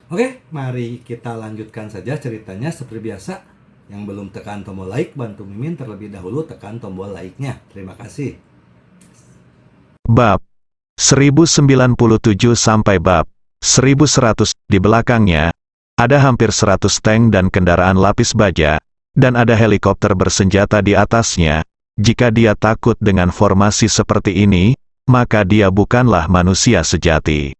Oke, mari kita lanjutkan saja ceritanya seperti biasa. Yang belum tekan tombol like, bantu Mimin terlebih dahulu tekan tombol like-nya. Terima kasih. Bab 1097 sampai bab 1100. Di belakangnya, ada hampir 100 tank dan kendaraan lapis baja, dan ada helikopter bersenjata di atasnya. Jika dia takut dengan formasi seperti ini, maka dia bukanlah manusia sejati.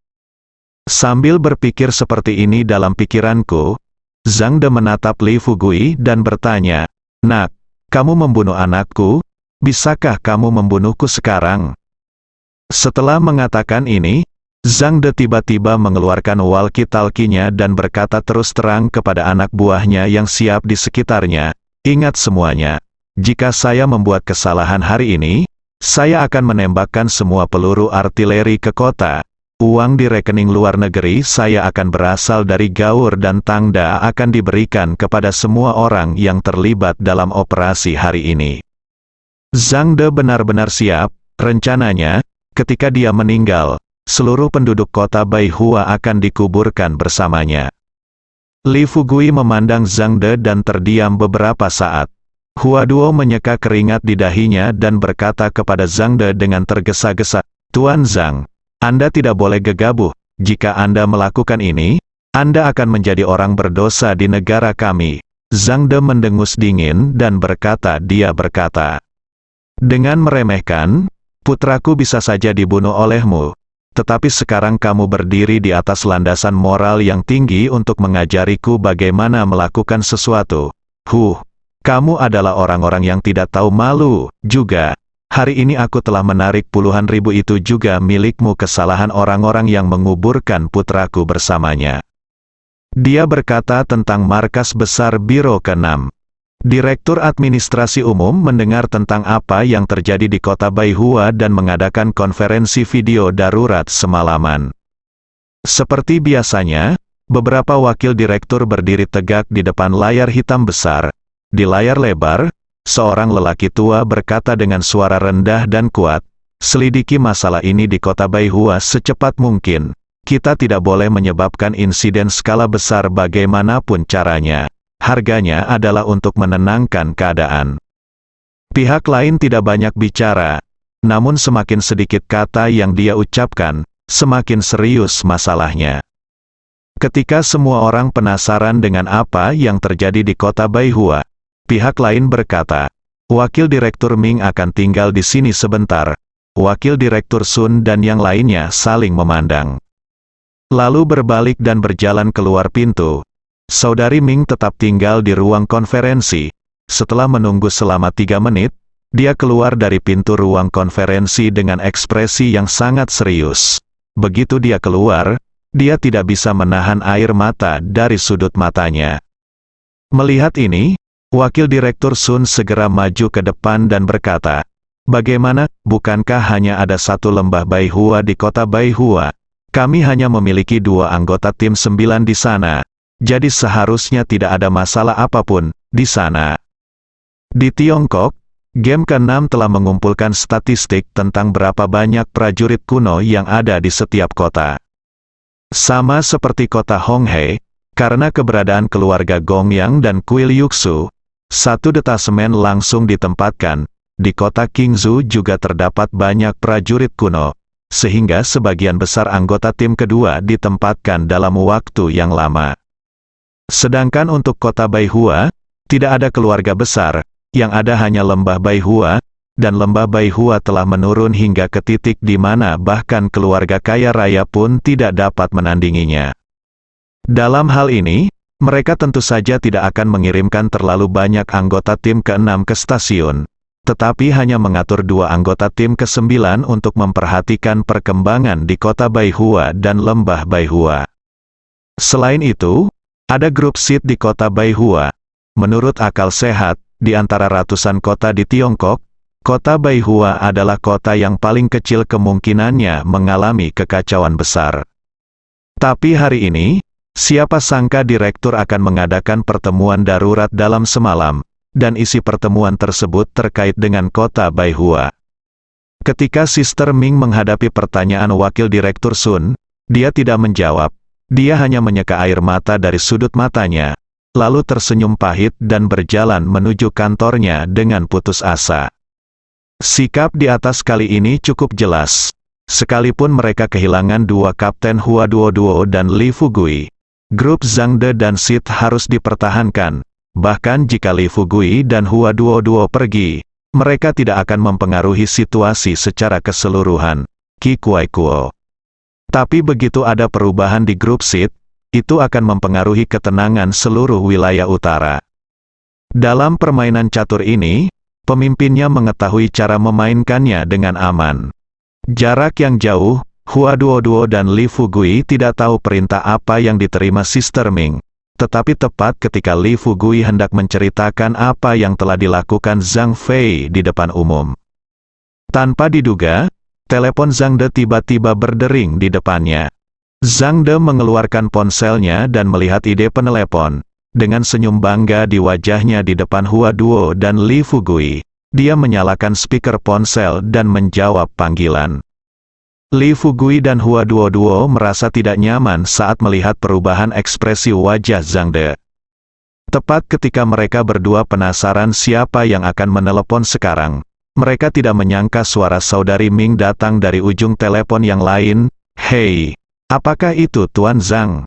Sambil berpikir seperti ini dalam pikiranku, Zhang De menatap Li Fugui dan bertanya, "Nak, kamu membunuh anakku? Bisakah kamu membunuhku sekarang?" Setelah mengatakan ini, Zhang De tiba-tiba mengeluarkan walkie-talkie-nya dan berkata terus terang kepada anak buahnya yang siap di sekitarnya, "Ingat semuanya, jika saya membuat kesalahan hari ini, saya akan menembakkan semua peluru artileri ke kota. Uang di rekening luar negeri saya akan berasal dari gaur dan tangda akan diberikan kepada semua orang yang terlibat dalam operasi hari ini." Zhang De benar-benar siap. Rencananya, ketika dia meninggal, seluruh penduduk kota Baihua akan dikuburkan bersamanya. Li Fugui memandang Zhang De dan terdiam beberapa saat. Hua Duo menyeka keringat di dahinya dan berkata kepada Zhang De dengan tergesa-gesa, "Tuan Zhang, Anda tidak boleh gegabah. Jika Anda melakukan ini, Anda akan menjadi orang berdosa di negara kami." Zhang De mendengus dingin dan dia berkata, "Dengan meremehkan, putraku bisa saja dibunuh olehmu. Tetapi sekarang kamu berdiri di atas landasan moral yang tinggi untuk mengajariku bagaimana melakukan sesuatu. Kamu adalah orang-orang yang tidak tahu malu, juga. Hari ini aku telah menarik puluhan ribu itu juga milikmu kesalahan orang-orang yang menguburkan putraku bersamanya." Dia berkata tentang markas besar Biro ke-6. Direktur Administrasi Umum mendengar tentang apa yang terjadi di kota Baihua dan mengadakan konferensi video darurat semalaman. Seperti biasanya, beberapa wakil direktur berdiri tegak di depan layar hitam besar. Di layar lebar, seorang lelaki tua berkata dengan suara rendah dan kuat, "Selidiki masalah ini di kota Baihua secepat mungkin. Kita tidak boleh menyebabkan insiden skala besar bagaimanapun caranya. Harganya adalah untuk menenangkan keadaan." Pihak lain tidak banyak bicara, namun semakin sedikit kata yang dia ucapkan, semakin serius masalahnya. Ketika semua orang penasaran dengan apa yang terjadi di kota Baihua, pihak lain berkata, "Wakil Direktur Ming akan tinggal di sini sebentar." Wakil Direktur Sun dan yang lainnya saling memandang, lalu berbalik dan berjalan keluar pintu. Saudari Ming tetap tinggal di ruang konferensi. Setelah menunggu selama 3 menit, dia keluar dari pintu ruang konferensi dengan ekspresi yang sangat serius. Begitu dia keluar, dia tidak bisa menahan air mata dari sudut matanya. Melihat ini, Wakil Direktur Sun segera maju ke depan dan berkata, "Bagaimana, bukankah hanya ada satu lembah Baihua di kota Baihua? Kami hanya memiliki 2 anggota tim 9 di sana. Jadi seharusnya tidak ada masalah apapun di sana." Di Tiongkok, game ke-6 telah mengumpulkan statistik tentang berapa banyak prajurit kuno yang ada di setiap kota. Sama seperti kota Honghe, karena keberadaan keluarga Gongyang dan Kuil Yuksu, satu detasemen langsung ditempatkan. Di kota Qingzhou juga terdapat banyak prajurit kuno, sehingga sebagian besar anggota tim kedua ditempatkan dalam waktu yang lama. Sedangkan untuk kota Baihua, tidak ada keluarga besar, yang ada hanya lembah Baihua, dan lembah Baihua telah menurun hingga ke titik di mana bahkan keluarga kaya raya pun tidak dapat menandinginya. Dalam hal ini, mereka tentu saja tidak akan mengirimkan terlalu banyak anggota tim ke-6 ke stasiun, tetapi hanya mengatur 2 anggota tim ke-9 untuk memperhatikan perkembangan di kota Baihua dan lembah Baihua. Selain itu, ada grup SID di kota Baihua. Menurut akal sehat, di antara ratusan kota di Tiongkok, kota Baihua adalah kota yang paling kecil kemungkinannya mengalami kekacauan besar. Tapi hari ini, siapa sangka direktur akan mengadakan pertemuan darurat dalam semalam, dan isi pertemuan tersebut terkait dengan kota Baihua. Ketika Sister Ming menghadapi pertanyaan wakil direktur Sun, dia tidak menjawab. Dia hanya menyeka air mata dari sudut matanya, lalu tersenyum pahit dan berjalan menuju kantornya dengan putus asa. Sikap di atas kali ini cukup jelas. Sekalipun mereka kehilangan dua kapten Hua Duo dan Li Fugui, grup Zhang De dan Sid harus dipertahankan. Bahkan jika Li Fugui dan Hua Duo pergi, mereka tidak akan mempengaruhi situasi secara keseluruhan. Qi Kuai Kuo. Tapi begitu ada perubahan di grup Sid, itu akan mempengaruhi ketenangan seluruh wilayah utara. Dalam permainan catur ini, pemimpinnya mengetahui cara memainkannya dengan aman. Jarak yang jauh, Hua Duo dan Li Fugui tidak tahu perintah apa yang diterima Sister Ming. Tetapi tepat ketika Li Fugui hendak menceritakan apa yang telah dilakukan Zhang Fei di depan umum, tanpa diduga, telepon Zhang De tiba-tiba berdering di depannya. Zhang De mengeluarkan ponselnya dan melihat ide penelepon. Dengan senyum bangga di wajahnya di depan Hua Duo dan Li Fugui, dia menyalakan speaker ponsel dan menjawab panggilan. Li Fugui dan Hua Duo merasa tidak nyaman saat melihat perubahan ekspresi wajah Zhang De. Tepat ketika mereka berdua penasaran siapa yang akan menelepon sekarang, mereka tidak menyangka suara saudari Ming datang dari ujung telepon yang lain. "Hei, apakah itu Tuan Zhang?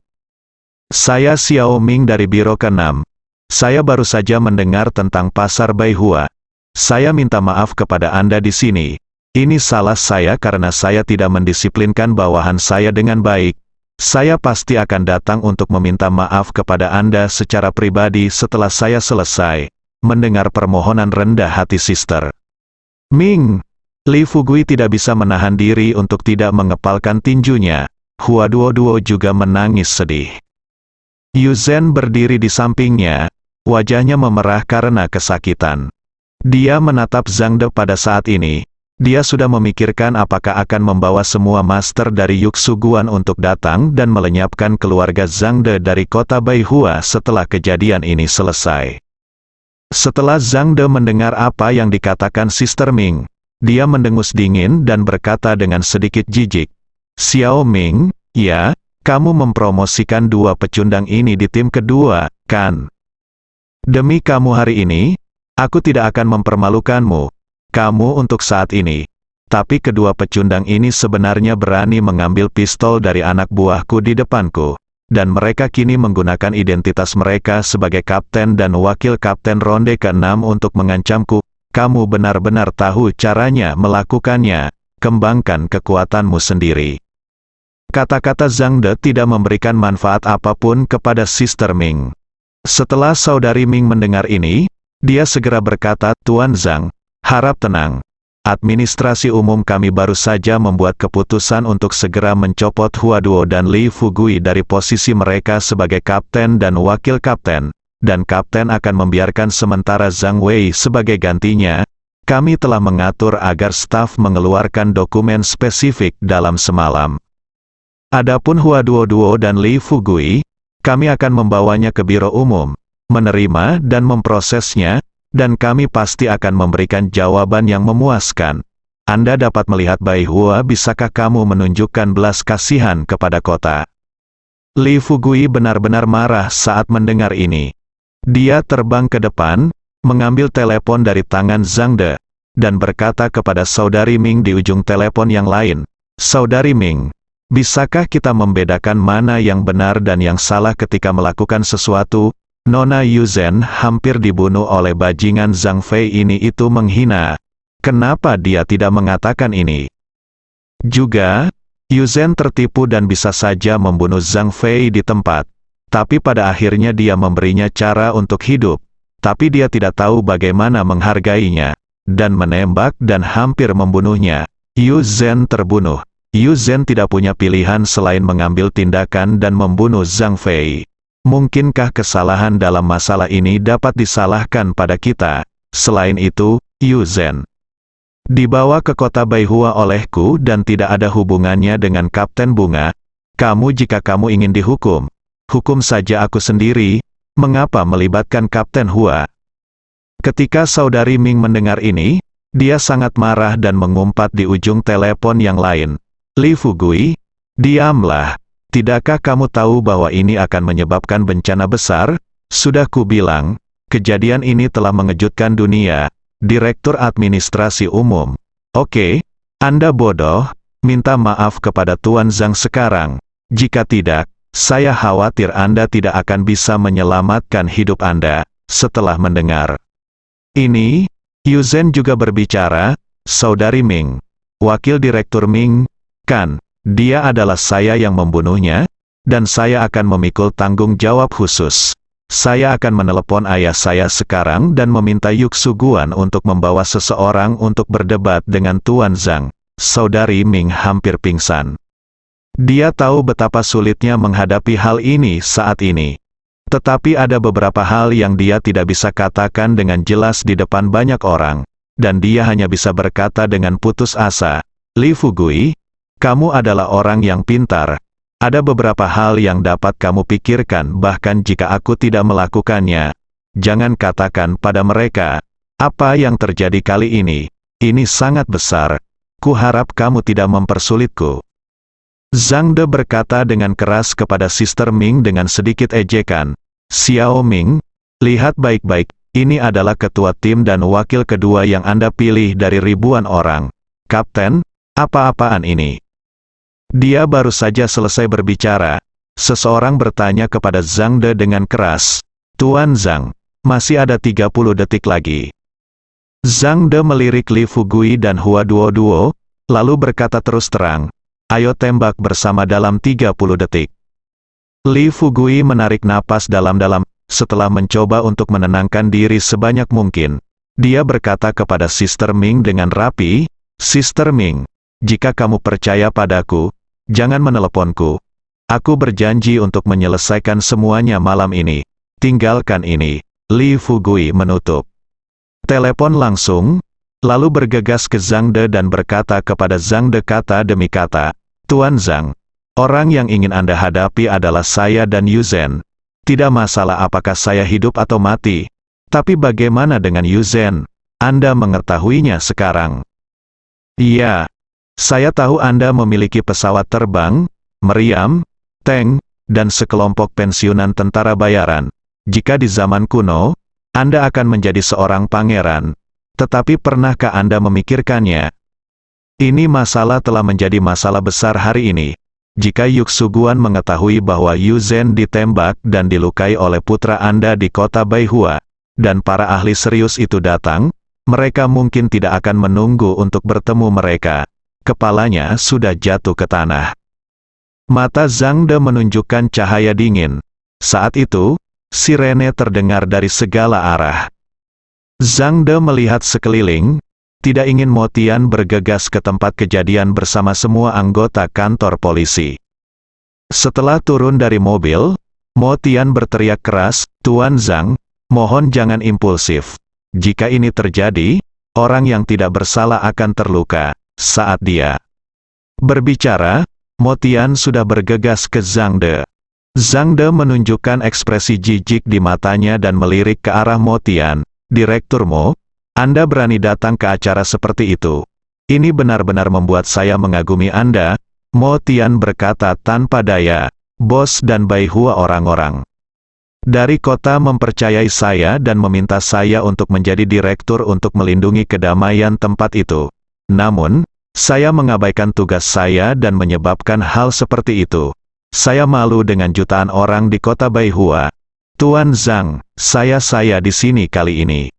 Saya Xiao Ming dari Biro ke-6. Saya baru saja mendengar tentang pasar Baihua. Saya minta maaf kepada Anda di sini. Ini salah saya karena saya tidak mendisiplinkan bawahan saya dengan baik. Saya pasti akan datang untuk meminta maaf kepada Anda secara pribadi setelah saya selesai." Mendengar permohonan rendah hati Sister Ming, Li Fugui tidak bisa menahan diri untuk tidak mengepalkan tinjunya. Hua Duo juga menangis sedih. Yu Zhen berdiri di sampingnya, wajahnya memerah karena kesakitan. Dia menatap Zhang De pada saat ini. Dia sudah memikirkan apakah akan membawa semua master dari Yuxu Guan untuk datang dan melenyapkan keluarga Zhang De dari kota Baihua setelah kejadian ini selesai. Setelah Zhang De mendengar apa yang dikatakan Sister Ming, dia mendengus dingin dan berkata dengan sedikit jijik, "Xiao Ming, ya, kamu mempromosikan dua pecundang ini di tim kedua, kan? Demi kamu hari ini, aku tidak akan mempermalukanmu, kamu untuk saat ini. Tapi kedua pecundang ini sebenarnya berani mengambil pistol dari anak buahku di depanku. Dan mereka kini menggunakan identitas mereka sebagai kapten dan wakil kapten ronde ke-6 untuk mengancamku. Kamu benar-benar tahu caranya melakukannya. Kembangkan kekuatanmu sendiri." Kata-kata Zhang De tidak memberikan manfaat apapun kepada Sister Ming. Setelah saudari Ming mendengar ini, dia segera berkata, "Tuan Zhang, harap tenang. Administrasi umum kami baru saja membuat keputusan untuk segera mencopot Hua Duo dan Li Fugui dari posisi mereka sebagai kapten dan wakil kapten, dan kapten akan membiarkan sementara Zhang Wei sebagai gantinya. Kami telah mengatur agar staf mengeluarkan dokumen spesifik dalam semalam. Adapun Hua Duo dan Li Fugui, kami akan membawanya ke biro umum, menerima dan memprosesnya, dan kami pasti akan memberikan jawaban yang memuaskan. Anda dapat melihat Baihua, bisakah kamu menunjukkan belas kasihan kepada kota?" Li Fugui benar-benar marah saat mendengar ini. Dia terbang ke depan, mengambil telepon dari tangan Zhang De, dan berkata kepada saudari Ming di ujung telepon yang lain, "Saudari Ming, bisakah kita membedakan mana yang benar dan yang salah ketika melakukan sesuatu? Nona Yu Zhen hampir dibunuh oleh bajingan Zhang Fei ini, itu menghina. Kenapa dia tidak mengatakan ini? Juga, Yu Zhen tertipu dan bisa saja membunuh Zhang Fei di tempat. Tapi pada akhirnya dia memberinya cara untuk hidup. Tapi dia tidak tahu bagaimana menghargainya. Dan menembak dan hampir membunuhnya. Yu Zhen terbunuh. Yu Zhen tidak punya pilihan selain mengambil tindakan dan membunuh Zhang Fei. Mungkinkah kesalahan dalam masalah ini dapat disalahkan pada kita? Selain itu, Yu Zhen dibawa ke kota Baihua olehku dan tidak ada hubungannya dengan Kapten Bunga. Jika kamu ingin dihukum, hukum saja aku sendiri. Mengapa melibatkan Kapten Hua?" Ketika saudari Ming mendengar ini, dia sangat marah dan mengumpat di ujung telepon yang lain, "Li Fugui, diamlah. Tidakkah kamu tahu bahwa ini akan menyebabkan bencana besar? Sudah kubilang, kejadian ini telah mengejutkan dunia. Direktur Administrasi Umum. Oke, Anda bodoh. Minta maaf kepada Tuan Zhang sekarang. Jika tidak, saya khawatir Anda tidak akan bisa menyelamatkan hidup Anda. Setelah mendengar ini, Yuzen juga berbicara, Saudari Ming. Wakil Direktur Ming, kan, dia adalah saya yang membunuhnya, dan saya akan memikul tanggung jawab khusus. Saya akan menelepon ayah saya sekarang dan meminta Yuksu Guan untuk membawa seseorang untuk berdebat dengan Tuan Zhang. Saudari Ming hampir pingsan. Dia tahu betapa sulitnya menghadapi hal ini saat ini. Tetapi ada beberapa hal yang dia tidak bisa katakan dengan jelas di depan banyak orang. Dan dia hanya bisa berkata dengan putus asa, Li Fugui, kamu adalah orang yang pintar. Ada beberapa hal yang dapat kamu pikirkan bahkan jika aku tidak melakukannya. Jangan katakan pada mereka, apa yang terjadi kali ini sangat besar. Kuharap kamu tidak mempersulitku. Zhang De berkata dengan keras kepada Sister Ming dengan sedikit ejekan. Xiao Ming, lihat baik-baik. Ini adalah ketua tim dan wakil kedua yang Anda pilih dari ribuan orang. Kapten, apa-apaan ini? Dia baru saja selesai berbicara. Seseorang bertanya kepada Zhang De dengan keras. Tuan Zhang, masih ada 30 detik lagi. Zhang De melirik Li Fugui dan Hua Duo, lalu berkata terus terang. Ayo tembak bersama dalam 30 detik. Li Fugui menarik napas dalam-dalam. Setelah mencoba untuk menenangkan diri sebanyak mungkin, dia berkata kepada Sister Ming dengan rapi, Sister Ming, jika kamu percaya padaku, jangan meneleponku. Aku berjanji untuk menyelesaikan semuanya malam ini. Tinggalkan ini. Li Fugui menutup telepon langsung, lalu bergegas ke Zhang De dan berkata kepada Zhang De kata demi kata, Tuan Zhang, orang yang ingin Anda hadapi adalah saya dan Yuzen. Tidak masalah apakah saya hidup atau mati. Tapi bagaimana dengan Yuzen? Anda mengetahuinya sekarang. Iya. Saya tahu Anda memiliki pesawat terbang, meriam, tank, dan sekelompok pensiunan tentara bayaran. Jika di zaman kuno, Anda akan menjadi seorang pangeran. Tetapi pernahkah Anda memikirkannya? Ini masalah telah menjadi masalah besar hari ini. Jika Yuksu Guan mengetahui bahwa Yuzen ditembak dan dilukai oleh putra Anda di kota Baihua, dan para ahli serius itu datang, mereka mungkin tidak akan menunggu untuk bertemu mereka. Kepalanya sudah jatuh ke tanah. Mata Zhang De menunjukkan cahaya dingin. Saat itu, sirene terdengar dari segala arah. Zhang De melihat sekeliling, tidak ingin Mo Tian bergegas ke tempat kejadian bersama semua anggota kantor polisi. Setelah turun dari mobil, Mo Tian berteriak keras, Tuan Zhang, mohon jangan impulsif. Jika ini terjadi, orang yang tidak bersalah akan terluka. Saat dia berbicara, Mo Tian sudah bergegas ke Zhang De. Zhang De menunjukkan ekspresi jijik di matanya dan melirik ke arah Mo Tian. Direktur Mo, Anda berani datang ke acara seperti itu. Ini benar-benar membuat saya mengagumi Anda, Mo Tian berkata tanpa daya. Bos dan Baihua orang-orang dari kota mempercayai saya dan meminta saya untuk menjadi direktur untuk melindungi kedamaian tempat itu. Namun, saya mengabaikan tugas saya dan menyebabkan hal seperti itu. Saya malu dengan jutaan orang di kota Baihua. Tuan Zhang, saya di sini kali ini.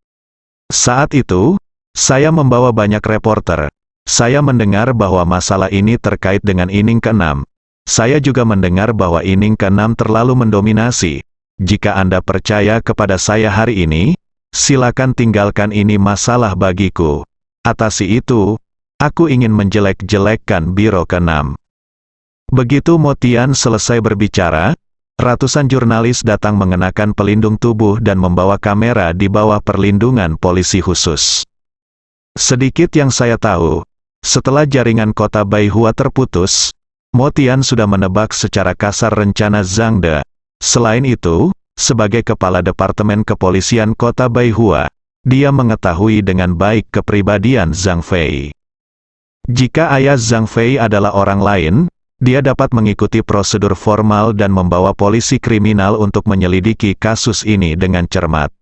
Saat itu, saya membawa banyak reporter. Saya mendengar bahwa masalah ini terkait dengan inning ke-6. Saya juga mendengar bahwa inning ke-6 terlalu mendominasi. Jika Anda percaya kepada saya hari ini, silakan tinggalkan ini masalah bagiku. Atasi itu, aku ingin menjelek-jelekkan biro ke-6. Begitu Mo Tian selesai berbicara, ratusan jurnalis datang mengenakan pelindung tubuh dan membawa kamera di bawah perlindungan polisi khusus. Sedikit yang saya tahu, setelah jaringan kota Baihua terputus, Mo Tian sudah menebak secara kasar rencana Zhang De. Selain itu, sebagai kepala Departemen Kepolisian Kota Baihua, dia mengetahui dengan baik kepribadian Zhang Fei. Jika ayah Zhang Fei adalah orang lain, dia dapat mengikuti prosedur formal dan membawa polisi kriminal untuk menyelidiki kasus ini dengan cermat.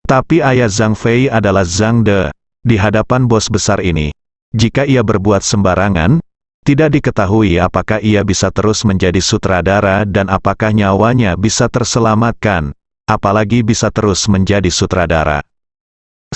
Tapi ayah Zhang Fei adalah Zhang De. Di hadapan bos besar ini, jika ia berbuat sembarangan, tidak diketahui apakah ia bisa terus menjadi sutradara dan apakah nyawanya bisa terselamatkan, apalagi bisa terus menjadi sutradara.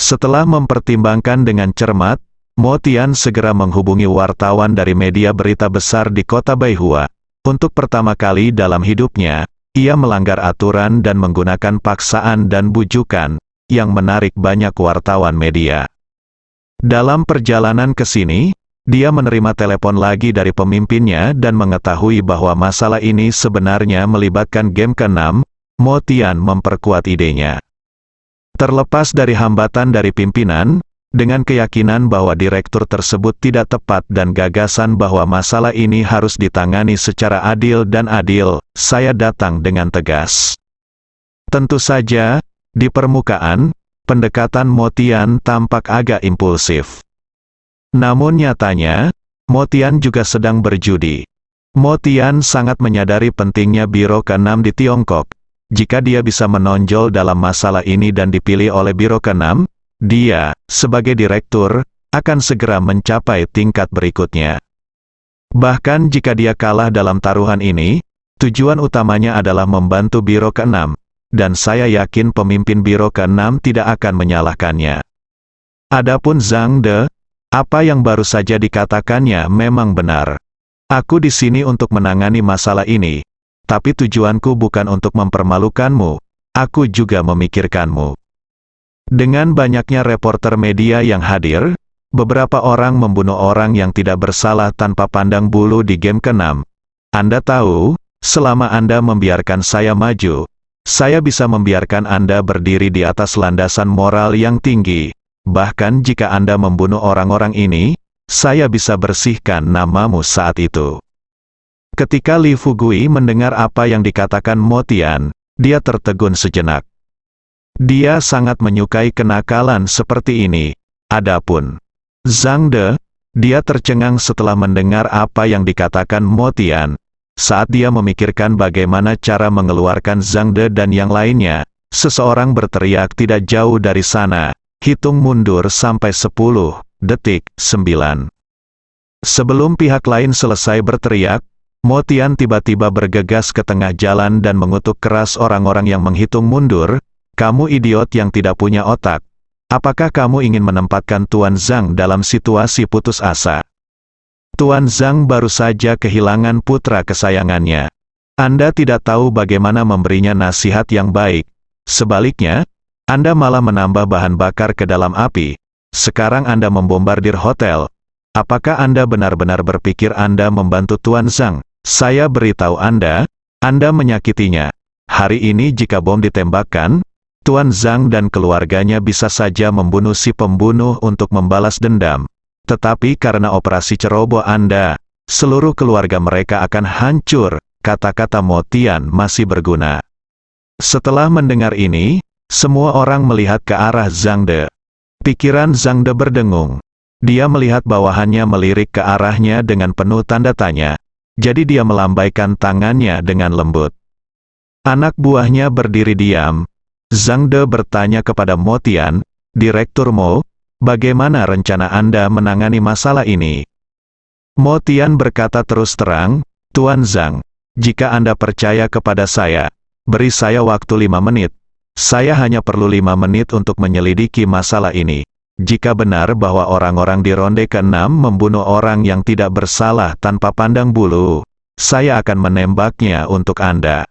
Setelah mempertimbangkan dengan cermat, Mo Tian segera menghubungi wartawan dari media berita besar di kota Baihua. Untuk pertama kali dalam hidupnya, ia melanggar aturan dan menggunakan paksaan dan bujukan, yang menarik banyak wartawan media. Dalam perjalanan ke sini, dia menerima telepon lagi dari pemimpinnya dan mengetahui bahwa masalah ini sebenarnya melibatkan game ke-6, Mo Tian memperkuat idenya. Terlepas dari hambatan dari pimpinan, dengan keyakinan bahwa direktur tersebut tidak tepat dan gagasan bahwa masalah ini harus ditangani secara adil, saya datang dengan tegas. Tentu saja, di permukaan, pendekatan Mo Tian tampak agak impulsif. Namun nyatanya, Mo Tian juga sedang berjudi. Mo Tian sangat menyadari pentingnya Biro ke-6 di Tiongkok. Jika dia bisa menonjol dalam masalah ini dan dipilih oleh Biro ke-6, dia, sebagai direktur, akan segera mencapai tingkat berikutnya. Bahkan jika dia kalah dalam taruhan ini, tujuan utamanya adalah membantu Biro ke-6, dan saya yakin pemimpin Biro ke-6 tidak akan menyalahkannya. Adapun Zhang De, apa yang baru saja dikatakannya memang benar. Aku di sini untuk menangani masalah ini, tapi tujuanku bukan untuk mempermalukanmu, aku juga memikirkanmu. Dengan banyaknya reporter media yang hadir, beberapa orang membunuh orang yang tidak bersalah tanpa pandang bulu di game ke-6. Anda tahu, selama Anda membiarkan saya maju, saya bisa membiarkan Anda berdiri di atas landasan moral yang tinggi. Bahkan jika Anda membunuh orang-orang ini, saya bisa bersihkan namamu saat itu. Ketika Li Fugui mendengar apa yang dikatakan Mo Tian, dia tertegun sejenak. Dia sangat menyukai kenakalan seperti ini. Adapun Zhang De, dia tercengang setelah mendengar apa yang dikatakan Mo Tian. Saat dia memikirkan bagaimana cara mengeluarkan Zhang De dan yang lainnya, seseorang berteriak tidak jauh dari sana. Hitung mundur sampai 10 detik, 9. Sebelum pihak lain selesai berteriak, Mo Tian tiba-tiba bergegas ke tengah jalan dan mengutuk keras orang-orang yang menghitung mundur. Kamu idiot yang tidak punya otak. Apakah kamu ingin menempatkan Tuan Zhang dalam situasi putus asa? Tuan Zhang baru saja kehilangan putra kesayangannya. Anda tidak tahu bagaimana memberinya nasihat yang baik. Sebaliknya, Anda malah menambah bahan bakar ke dalam api. Sekarang Anda membombardir hotel. Apakah Anda benar-benar berpikir Anda membantu Tuan Zhang? Saya beritahu Anda menyakitinya. Hari ini jika bom ditembakkan, Tuan Zhang dan keluarganya bisa saja membunuh si pembunuh untuk membalas dendam. Tetapi karena operasi ceroboh Anda, seluruh keluarga mereka akan hancur. Kata-kata Mo Tian masih berguna. Setelah mendengar ini, semua orang melihat ke arah Zhang De. Pikiran Zhang De berdengung. Dia melihat bawahannya melirik ke arahnya dengan penuh tanda tanya. Jadi dia melambaikan tangannya dengan lembut. Anak buahnya berdiri diam. Zhang De bertanya kepada Mo Tian, Direktur Mo, bagaimana rencana Anda menangani masalah ini? Mo Tian berkata terus terang, Tuan Zhang, jika Anda percaya kepada saya, beri saya waktu 5 menit. Saya hanya perlu 5 menit untuk menyelidiki masalah ini. Jika benar bahwa orang-orang di ronde ke-6 membunuh orang yang tidak bersalah tanpa pandang bulu, saya akan menembaknya untuk Anda.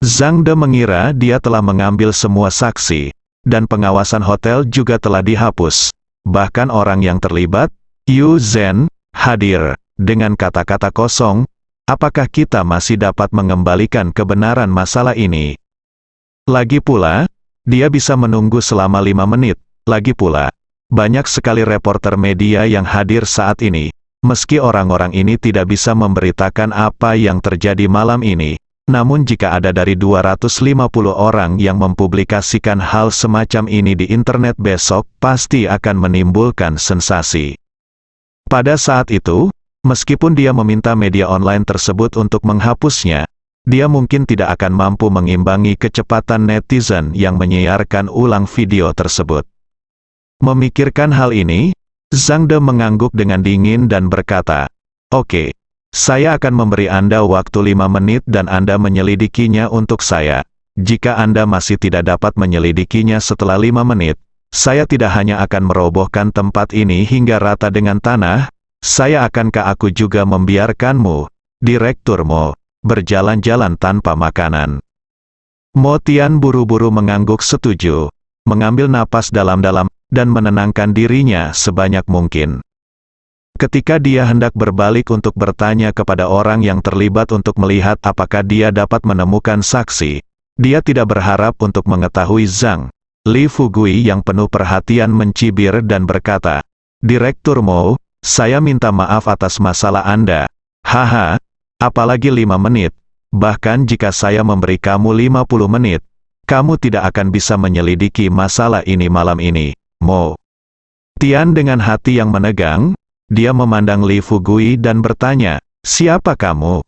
Zhang De mengira dia telah mengambil semua saksi, dan pengawasan hotel juga telah dihapus. Bahkan orang yang terlibat, Yu Zhen, hadir. Dengan kata-kata kosong, apakah kita masih dapat mengembalikan kebenaran masalah ini? Lagi pula, dia bisa menunggu selama 5 menit. Lagi pula, banyak sekali reporter media yang hadir saat ini. Meski orang-orang ini tidak bisa memberitakan apa yang terjadi malam ini, namun jika ada dari 250 orang yang mempublikasikan hal semacam ini di internet besok, pasti akan menimbulkan sensasi. Pada saat itu, Meskipun dia meminta media online tersebut untuk menghapusnya, dia mungkin tidak akan mampu mengimbangi kecepatan netizen yang menyiarkan ulang video tersebut. Memikirkan hal ini, Zhang De mengangguk dengan dingin dan berkata, "Oke, saya akan memberi Anda waktu 5 menit dan Anda menyelidikinya untuk saya. Jika Anda masih tidak dapat menyelidikinya setelah 5 menit, saya tidak hanya akan merobohkan tempat ini hingga rata dengan tanah, akankah aku juga membiarkanmu, Direktur Mo, berjalan-jalan tanpa makanan?" Mo Tian buru-buru mengangguk setuju, mengambil napas dalam-dalam, dan menenangkan dirinya sebanyak mungkin. Ketika dia hendak berbalik untuk bertanya kepada orang yang terlibat untuk melihat apakah dia dapat menemukan saksi, dia tidak berharap untuk mengetahui Zhang. Li Fugui yang penuh perhatian mencibir dan berkata, "Direktur Mo, saya minta maaf atas masalah Anda. Haha, apalagi 5 menit. Bahkan jika saya memberi kamu 50 menit, kamu tidak akan bisa menyelidiki masalah ini malam ini, Mo." Tian dengan hati yang menegang, dia memandang Li Fugui dan bertanya, "Siapa kamu?"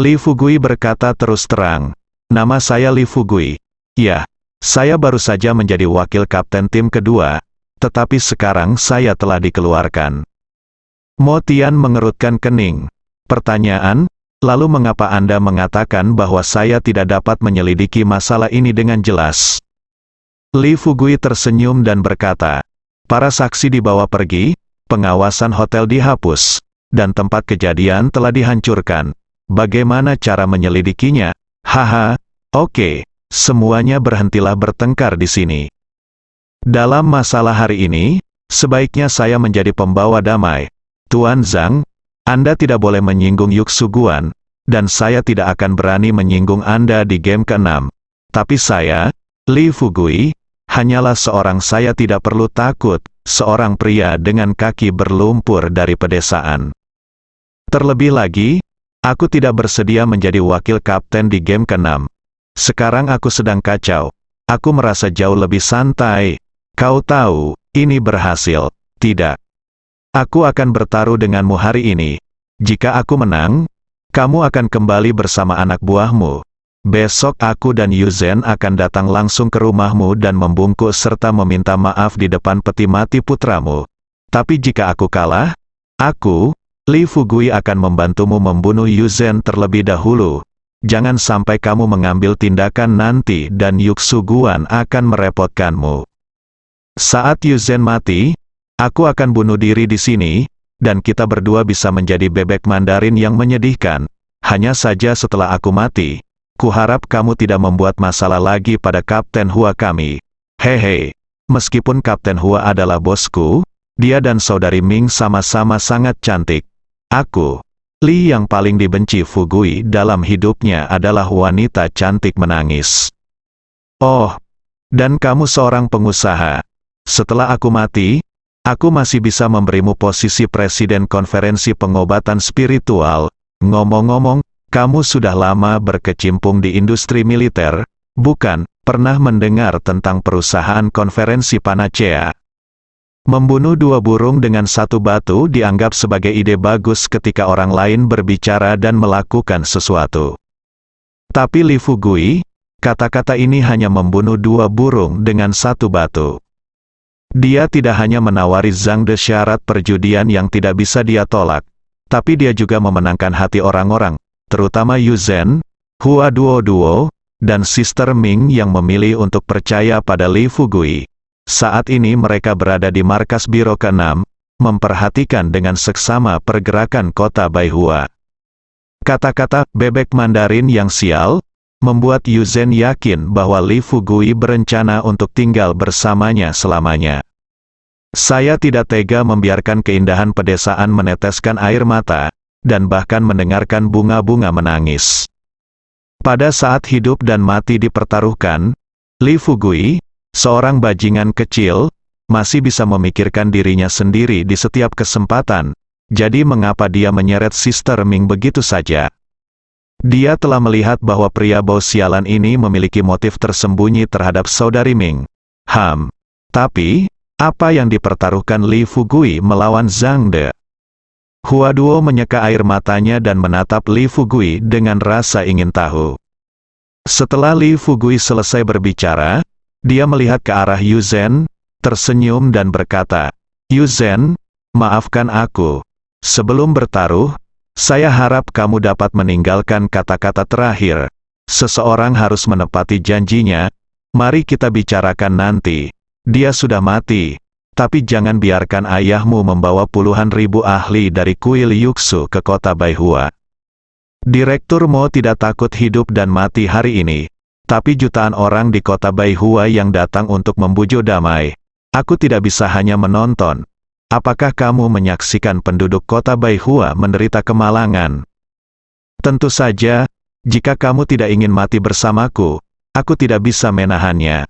Li Fugui berkata terus terang, "Nama saya Li Fugui. Ya, saya baru saja menjadi wakil kapten tim kedua, tetapi sekarang saya telah dikeluarkan." Mo Tian mengerutkan kening. "Pertanyaan, lalu mengapa Anda mengatakan bahwa saya tidak dapat menyelidiki masalah ini dengan jelas?" Li Fugui tersenyum dan berkata, "Para saksi dibawa pergi, pengawasan hotel dihapus, dan tempat kejadian telah dihancurkan. Bagaimana cara menyelidikinya? Haha, oke, semuanya berhentilah bertengkar di sini. Dalam masalah hari ini, sebaiknya saya menjadi pembawa damai. Tuan Zhang, Anda tidak boleh menyinggung Yuxu Guan, dan saya tidak akan berani menyinggung Anda di game ke-6. Tapi saya, Li Fugui, hanyalah saya tidak perlu takut, seorang pria dengan kaki berlumpur dari pedesaan. Terlebih lagi, aku tidak bersedia menjadi wakil kapten di game ke-6. Sekarang aku sedang kacau. Aku merasa jauh lebih santai. Kau tahu, ini berhasil. Tidak. Aku akan bertaruh denganmu hari ini. Jika aku menang, kamu akan kembali bersama anak buahmu. Besok aku dan Yuzen akan datang langsung ke rumahmu dan membungkuk serta meminta maaf di depan peti mati putramu. Tapi jika aku kalah, aku, Li Fugui akan membantumu membunuh Yuzen terlebih dahulu. Jangan sampai kamu mengambil tindakan nanti dan Yuxu Guan akan merepotkanmu. Saat Yuzen mati, aku akan bunuh diri di sini, dan kita berdua bisa menjadi bebek Mandarin yang menyedihkan. Hanya saja setelah aku mati, kuharap kamu tidak membuat masalah lagi pada Kapten Hua kami. Hehe, meskipun Kapten Hua adalah bosku, dia dan saudari Ming sama-sama sangat cantik. Aku, Li yang paling dibenci Fugui dalam hidupnya adalah wanita cantik menangis. Oh, dan kamu seorang pengusaha. Setelah aku mati, aku masih bisa memberimu posisi presiden konferensi pengobatan spiritual. Ngomong-ngomong, kamu sudah lama berkecimpung di industri militer, bukan? Pernah mendengar tentang perusahaan konferensi Panacea? Membunuh 2 burung dengan 1 batu dianggap sebagai ide bagus ketika orang lain berbicara dan melakukan sesuatu. Tapi Li Fugui, kata-kata ini hanya membunuh 2 burung dengan 1 batu. Dia tidak hanya menawari Zhang De syarat perjudian yang tidak bisa dia tolak, tapi dia juga memenangkan hati orang-orang, terutama Yuzen, Hua Duo, dan Sister Ming yang memilih untuk percaya pada Li Fugui. Saat ini mereka berada di markas Biro ke-6, memperhatikan dengan seksama pergerakan kota Baihua. Kata-kata bebek Mandarin yang sial membuat Yuzen yakin bahwa Li Fugui berencana untuk tinggal bersamanya selamanya. Saya tidak tega membiarkan keindahan pedesaan meneteskan air mata, dan bahkan mendengarkan bunga-bunga menangis. Pada saat hidup dan mati dipertaruhkan, Li Fugui, seorang bajingan kecil, masih bisa memikirkan dirinya sendiri di setiap kesempatan. Jadi mengapa dia menyeret Sister Ming begitu saja? Dia telah melihat bahwa pria bau sialan ini memiliki motif tersembunyi terhadap saudari Ming. Tapi, apa yang dipertaruhkan Li Fugui melawan Zhang De? Hua Duo menyeka air matanya dan menatap Li Fugui dengan rasa ingin tahu. Setelah Li Fugui selesai berbicara, dia melihat ke arah Yu Zhen, tersenyum dan berkata, "Yu Zhen, maafkan aku. Sebelum bertaruh, saya harap kamu dapat meninggalkan kata-kata terakhir. Seseorang harus menepati janjinya. Mari kita bicarakan nanti. Dia sudah mati. Tapi jangan biarkan ayahmu membawa puluhan ribu ahli dari kuil Yuksu ke kota Baihua. Direktur Mo tidak takut hidup dan mati hari ini. Tapi jutaan orang di kota Baihua yang datang untuk membujuk damai. Aku tidak bisa hanya menonton. Apakah kamu menyaksikan penduduk kota Baihua menderita kemalangan? Tentu saja, jika kamu tidak ingin mati bersamaku, aku tidak bisa menahannya."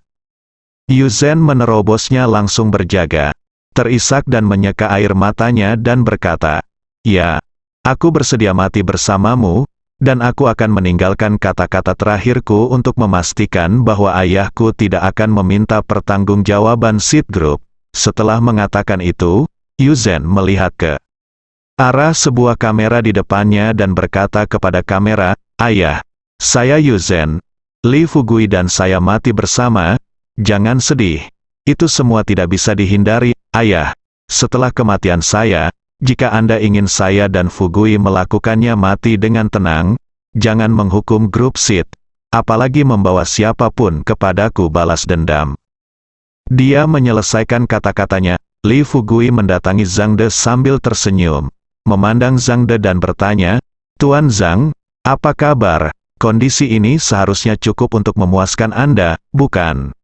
Yu Zhen menerobosnya langsung berjaga, terisak dan menyeka air matanya dan berkata, "Ya, aku bersedia mati bersamamu, dan aku akan meninggalkan kata-kata terakhirku untuk memastikan bahwa ayahku tidak akan meminta pertanggungjawaban Seed Group." Setelah mengatakan itu, Yu Zhen melihat ke arah sebuah kamera di depannya dan berkata kepada kamera, "Ayah, saya Yu Zhen. Li Fugui dan saya mati bersama. Jangan sedih. Itu semua tidak bisa dihindari, Ayah. Setelah kematian saya, jika Anda ingin saya dan Fugui melakukannya mati dengan tenang, jangan menghukum grup Seed, apalagi membawa siapapun kepadaku balas dendam." Dia menyelesaikan kata-katanya, Li Fugui mendatangi Zhang De sambil tersenyum, memandang Zhang De dan bertanya, "Tuan Zhang, apa kabar? Kondisi ini seharusnya cukup untuk memuaskan Anda, bukan?"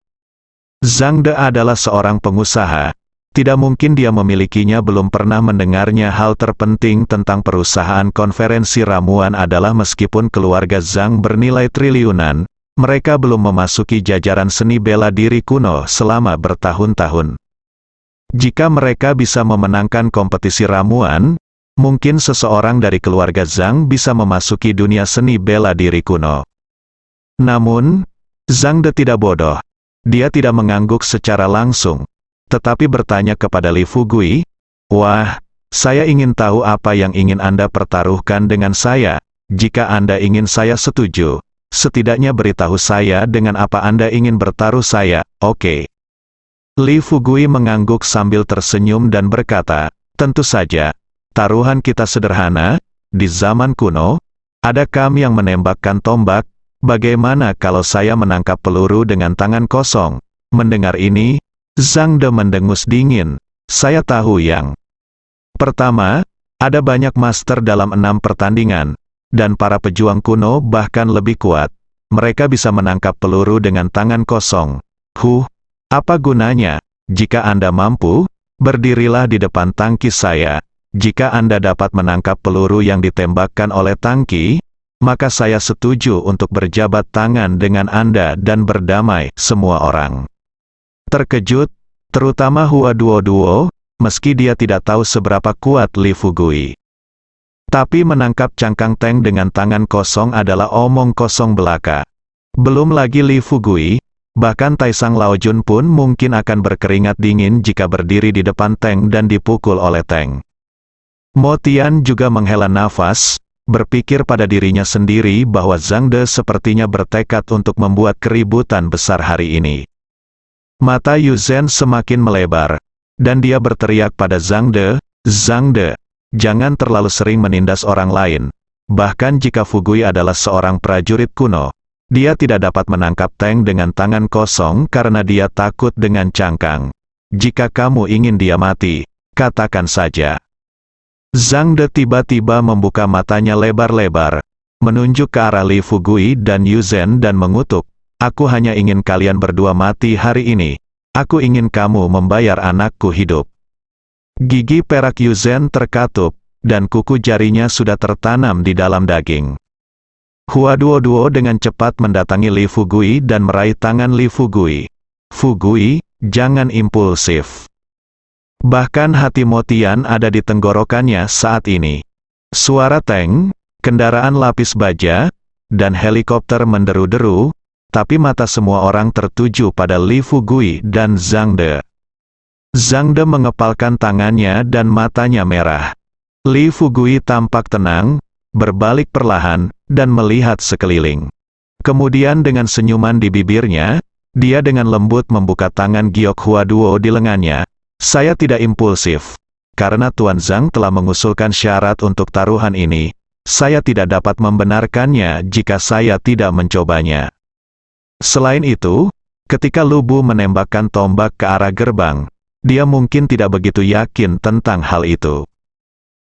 Zhang De adalah seorang pengusaha. Tidak mungkin dia memilikinya, belum pernah mendengarnya. Hal terpenting tentang perusahaan konferensi ramuan adalah meskipun keluarga Zhang bernilai triliunan, mereka belum memasuki jajaran seni bela diri kuno selama bertahun-tahun. Jika mereka bisa memenangkan kompetisi ramuan, mungkin seseorang dari keluarga Zhang bisa memasuki dunia seni bela diri kuno. Namun, Zhang De tidak bodoh. Dia tidak mengangguk secara langsung, tetapi bertanya kepada Li Fugui, "Wah, saya ingin tahu apa yang ingin Anda pertaruhkan dengan saya. Jika Anda ingin saya setuju, setidaknya beritahu saya dengan apa Anda ingin bertaruh saya, oke?" Li Fugui mengangguk sambil tersenyum dan berkata, "Tentu saja. Taruhan kita sederhana. Di zaman kuno, ada kam yang menembakkan tombak. Bagaimana kalau saya menangkap peluru dengan tangan kosong?" Mendengar ini, Zhang De mendengus dingin. "Saya tahu yang pertama, ada banyak master dalam 6 pertandingan, dan para pejuang kuno bahkan lebih kuat. Mereka bisa menangkap peluru dengan tangan kosong. Apa gunanya? Jika Anda mampu, berdirilah di depan tangki saya. Jika Anda dapat menangkap peluru yang ditembakkan oleh tangki, maka saya setuju untuk berjabat tangan dengan Anda dan berdamai." Semua orang terkejut, terutama Hua Duo, meski dia tidak tahu seberapa kuat Li Fugui. Tapi menangkap cangkang tank dengan tangan kosong adalah omong kosong belaka. Belum lagi Li Fugui, bahkan Taisang Laojun pun mungkin akan berkeringat dingin jika berdiri di depan tank dan dipukul oleh tank. Mo Tian juga menghela nafas, berpikir pada dirinya sendiri bahwa Zhang De sepertinya bertekad untuk membuat keributan besar hari ini. Mata Yu Zhen semakin melebar, dan dia berteriak pada Zhang De, "Zhang De, jangan terlalu sering menindas orang lain. Bahkan jika Fugui adalah seorang prajurit kuno, dia tidak dapat menangkap tank dengan tangan kosong karena dia takut dengan cangkang. Jika kamu ingin dia mati, katakan saja." Zhang De tiba-tiba membuka matanya lebar-lebar, menunjuk ke arah Li Fugui dan Yu Zhen dan mengutuk, "Aku hanya ingin kalian berdua mati hari ini. Aku ingin kamu membayar anakku hidup." Gigi perak Yu Zhen terkatup, dan kuku jarinya sudah tertanam di dalam daging. Hua Duo dengan cepat mendatangi Li Fugui dan meraih tangan Li Fugui. "Fugui, jangan impulsif." Bahkan hati Mo Tian ada di tenggorokannya saat ini. Suara tank, kendaraan lapis baja, dan helikopter menderu-deru, tapi mata semua orang tertuju pada Li Fugui dan Zhang De. Zhang De mengepalkan tangannya dan matanya merah. Li Fugui tampak tenang, berbalik perlahan, dan melihat sekeliling. Kemudian dengan senyuman di bibirnya, dia dengan lembut membuka tangan Giok Hua Duo di lengannya. Saya tidak impulsif. Karena Tuan Zhang telah mengusulkan syarat untuk taruhan ini, saya tidak dapat membenarkannya jika saya tidak mencobanya. Selain itu, ketika Lu Bu menembakkan tombak ke arah gerbang, dia mungkin tidak begitu yakin tentang hal itu.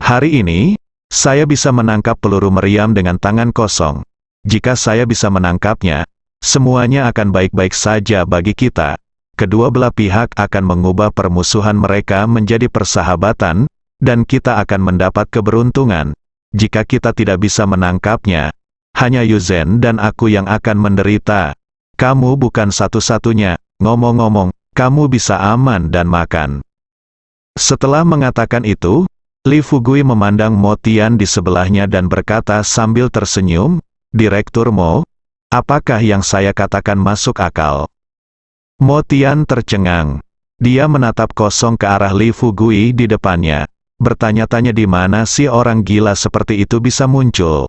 Hari ini, saya bisa menangkap peluru meriam dengan tangan kosong. Jika saya bisa menangkapnya, semuanya akan baik-baik saja bagi kita. Kedua belah pihak akan mengubah permusuhan mereka menjadi persahabatan, dan kita akan mendapat keberuntungan. Jika kita tidak bisa menangkapnya, hanya Yu Zhen dan aku yang akan menderita. Kamu bukan satu-satunya. Ngomong-ngomong, kamu bisa aman dan makan. Setelah mengatakan itu, Li Fugui memandang Mo Tian di sebelahnya dan berkata sambil tersenyum, "Direktur Mo, apakah yang saya katakan masuk akal?" Mo Tian tercengang. Dia menatap kosong ke arah Li Fugui di depannya, bertanya-tanya di mana si orang gila seperti itu bisa muncul.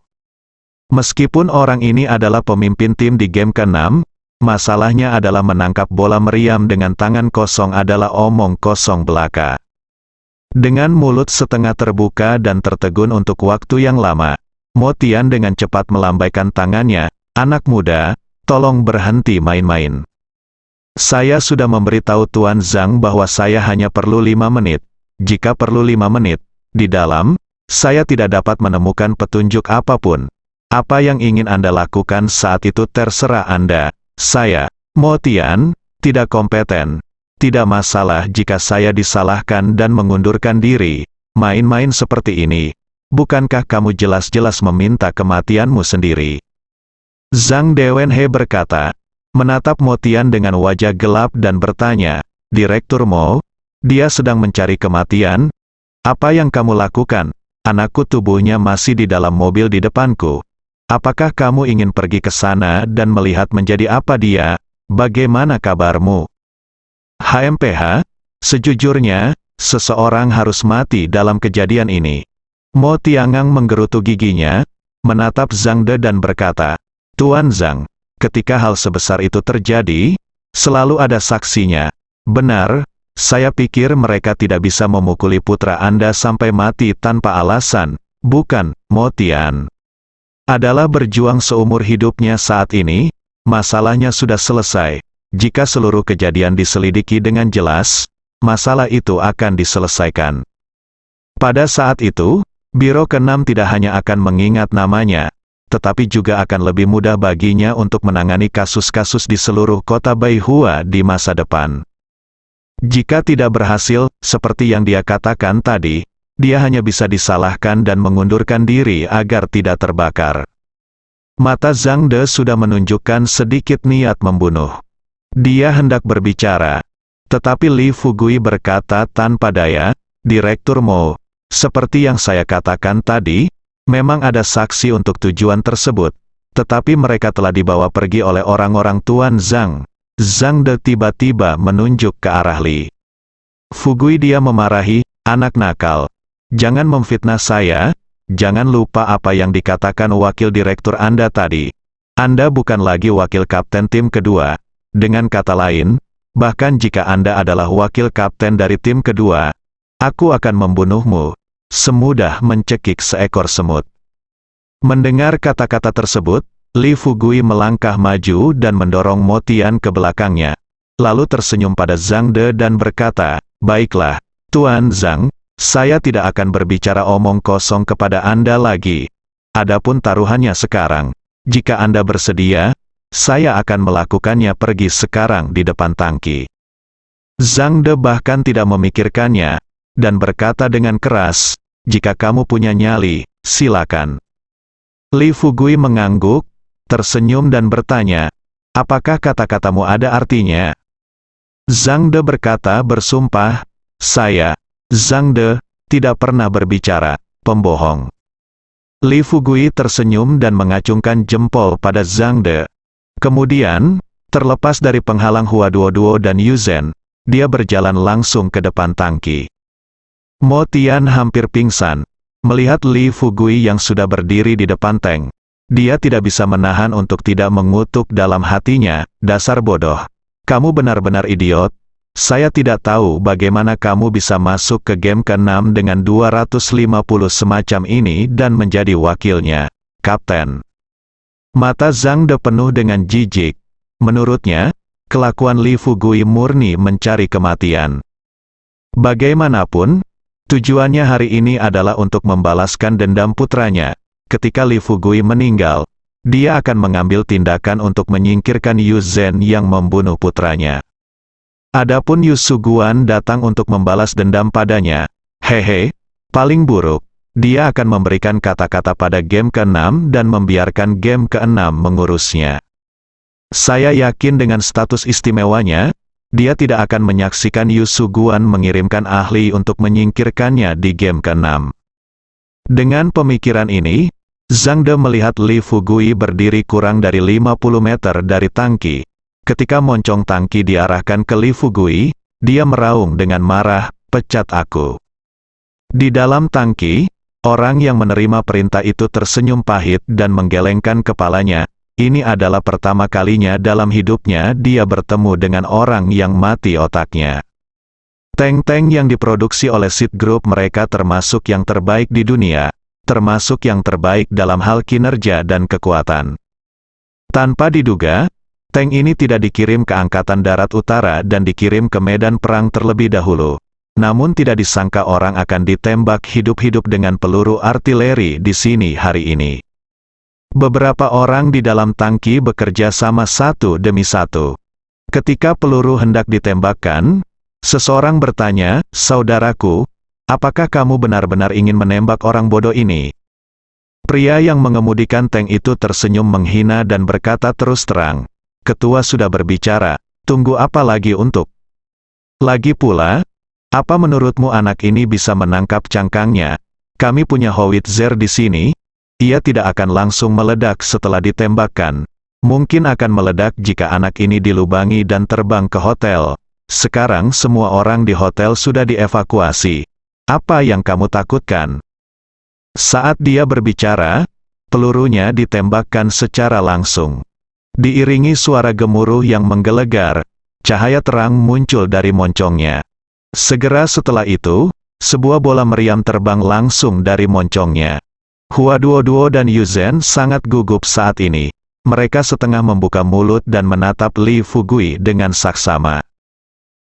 Meskipun orang ini adalah pemimpin tim di game ke-6, masalahnya adalah menangkap bola meriam dengan tangan kosong adalah omong kosong belaka. Dengan mulut setengah terbuka dan tertegun untuk waktu yang lama, Mo Tian dengan cepat melambaikan tangannya, "Anak muda, tolong berhenti main-main. Saya sudah memberitahu Tuan Zhang bahwa saya hanya perlu 5 menit. Jika perlu 5 menit, di dalam, saya tidak dapat menemukan petunjuk apapun. Apa yang ingin Anda lakukan saat itu terserah Anda. Saya, Mo Tian, tidak kompeten. Tidak masalah jika saya disalahkan dan mengundurkan diri. Main-main seperti ini. Bukankah kamu jelas-jelas meminta kematianmu sendiri?" Zhang Dewenhe berkata, menatap Mo Tian dengan wajah gelap dan bertanya, "Direktur Mo, dia sedang mencari kematian? Apa yang kamu lakukan? Anakku tubuhnya masih di dalam mobil di depanku. Apakah kamu ingin pergi ke sana dan melihat menjadi apa dia? Bagaimana kabarmu?" HMPH, sejujurnya, seseorang harus mati dalam kejadian ini. Mo Tiangang menggerutu giginya, menatap Zhang De dan berkata, "Tuan Zhang, ketika hal sebesar itu terjadi, selalu ada saksinya. Benar, saya pikir mereka tidak bisa memukuli putra Anda sampai mati tanpa alasan, bukan, Mo Tian? Adalah berjuang seumur hidupnya saat ini, masalahnya sudah selesai. Jika seluruh kejadian diselidiki dengan jelas, masalah itu akan diselesaikan. Pada saat itu, Biro ke-6 tidak hanya akan mengingat namanya, tetapi juga akan lebih mudah baginya untuk menangani kasus-kasus di seluruh kota Baihua di masa depan. Jika tidak berhasil, seperti yang dia katakan tadi, dia hanya bisa disalahkan dan mengundurkan diri agar tidak terbakar. Mata Zhang De sudah menunjukkan sedikit niat membunuh. Dia hendak berbicara, tetapi Li Fugui berkata tanpa daya, "Direktur Mo, seperti yang saya katakan tadi, memang ada saksi untuk tujuan tersebut, tetapi mereka telah dibawa pergi oleh orang-orang Tuan Zhang." Zhang De tiba-tiba menunjuk ke arah Li Fugui. Dia memarahi, "Anak nakal, jangan memfitnah saya, jangan lupa apa yang dikatakan wakil direktur Anda tadi. Anda bukan lagi wakil kapten tim kedua. Dengan kata lain, bahkan jika Anda adalah wakil kapten dari tim kedua, aku akan membunuhmu, semudah mencekik seekor semut." Mendengar kata-kata tersebut, Li Fugui melangkah maju dan mendorong Mo Tian ke belakangnya. Lalu tersenyum pada Zhang De dan berkata, "Baiklah, Tuan Zhang, saya tidak akan berbicara omong kosong kepada Anda lagi. Adapun taruhannya sekarang, jika Anda bersedia, saya akan melakukannya pergi sekarang di depan tangki." Zhang De bahkan tidak memikirkannya, dan berkata dengan keras, "Jika kamu punya nyali, silakan." Li Fugui mengangguk, tersenyum dan bertanya, "Apakah kata-katamu ada artinya?" Zhang De berkata bersumpah, "Saya, Zhang De, tidak pernah berbicara, pembohong." Li Fugui tersenyum dan mengacungkan jempol pada Zhang De. Kemudian, terlepas dari penghalang Hua Duo dan Yu Zhen, dia berjalan langsung ke depan tangki. Mo Tian hampir pingsan, Melihat Li Fugui yang sudah berdiri di depan tank, dia tidak bisa menahan untuk tidak mengutuk dalam hatinya, dasar bodoh. Kamu benar-benar idiot. Saya tidak tahu bagaimana kamu bisa masuk ke game ke-6 dengan 250 semacam ini dan menjadi wakilnya, Kapten. Mata Zhang De penuh dengan jijik. Menurutnya, kelakuan Li Fugui murni mencari kematian. Bagaimanapun, tujuannya hari ini adalah untuk membalaskan dendam putranya. Ketika Li Fugui meninggal, dia akan mengambil tindakan untuk menyingkirkan Yu Zhen yang membunuh putranya. Adapun Yu Suguan datang untuk membalas dendam padanya. Hehe, paling buruk, dia akan memberikan kata-kata pada game ke-6 dan membiarkan game ke-6 mengurusnya. Saya yakin dengan status istimewanya, dia tidak akan menyaksikan Yu Suguan mengirimkan ahli untuk menyingkirkannya di game ke-6. Dengan pemikiran ini, Zhang De melihat Li Fugui berdiri kurang dari 50 meter dari tangki. Ketika moncong tangki diarahkan ke Li Fugui, dia meraung dengan marah, "Pecat aku." Di dalam tangki, orang yang menerima perintah itu tersenyum pahit dan menggelengkan kepalanya. Ini adalah pertama kalinya dalam hidupnya dia bertemu dengan orang yang mati otaknya. Tank-tank yang diproduksi oleh Seed Group mereka termasuk yang terbaik di dunia, termasuk yang terbaik dalam hal kinerja dan kekuatan. Tanpa diduga, tank ini tidak dikirim ke Angkatan Darat Utara dan dikirim ke medan perang terlebih dahulu. Namun tidak disangka orang akan ditembak hidup-hidup dengan peluru artileri di sini hari ini. Beberapa orang di dalam tangki bekerja sama satu demi satu. Ketika peluru hendak ditembakkan, seseorang bertanya, "Saudaraku, apakah kamu benar-benar ingin menembak orang bodoh ini?" Pria yang mengemudikan tank itu tersenyum menghina dan berkata terus terang, "Ketua sudah berbicara, tunggu apa lagi untuk? Lagi pula, apa menurutmu anak ini bisa menangkap cangkangnya? Kami punya howitzer di sini. Ia tidak akan langsung meledak setelah ditembakkan. Mungkin akan meledak jika anak ini dilubangi dan terbang ke hotel. Sekarang semua orang di hotel sudah dievakuasi. Apa yang kamu takutkan?" Saat dia berbicara, pelurunya ditembakkan secara langsung. Diiringi suara gemuruh yang menggelegar, cahaya terang muncul dari moncongnya. Segera setelah itu, sebuah bola meriam terbang langsung dari moncongnya. Hua Duo dan Yu Zhen sangat gugup saat ini. Mereka setengah membuka mulut dan menatap Li Fugui dengan saksama.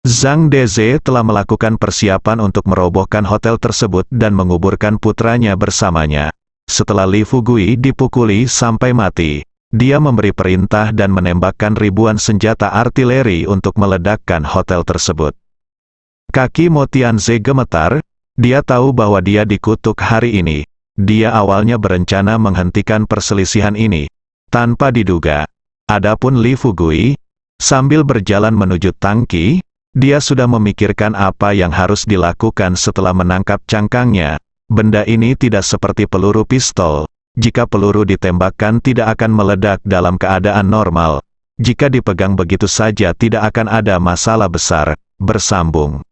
Zhang Deze telah melakukan persiapan untuk merobohkan hotel tersebut dan menguburkan putranya bersamanya. Setelah Li Fugui dipukuli sampai mati, dia memberi perintah dan menembakkan ribuan senjata artileri untuk meledakkan hotel tersebut. Kaki Mo Tianze gemetar, dia tahu bahwa dia dikutuk hari ini. Dia awalnya berencana menghentikan perselisihan ini, tanpa diduga. Adapun Li Fugui, sambil berjalan menuju tangki, dia sudah memikirkan apa yang harus dilakukan setelah menangkap cangkangnya. Benda ini tidak seperti peluru pistol. Jika peluru ditembakkan tidak akan meledak dalam keadaan normal. Jika dipegang begitu saja tidak akan ada masalah besar. Bersambung.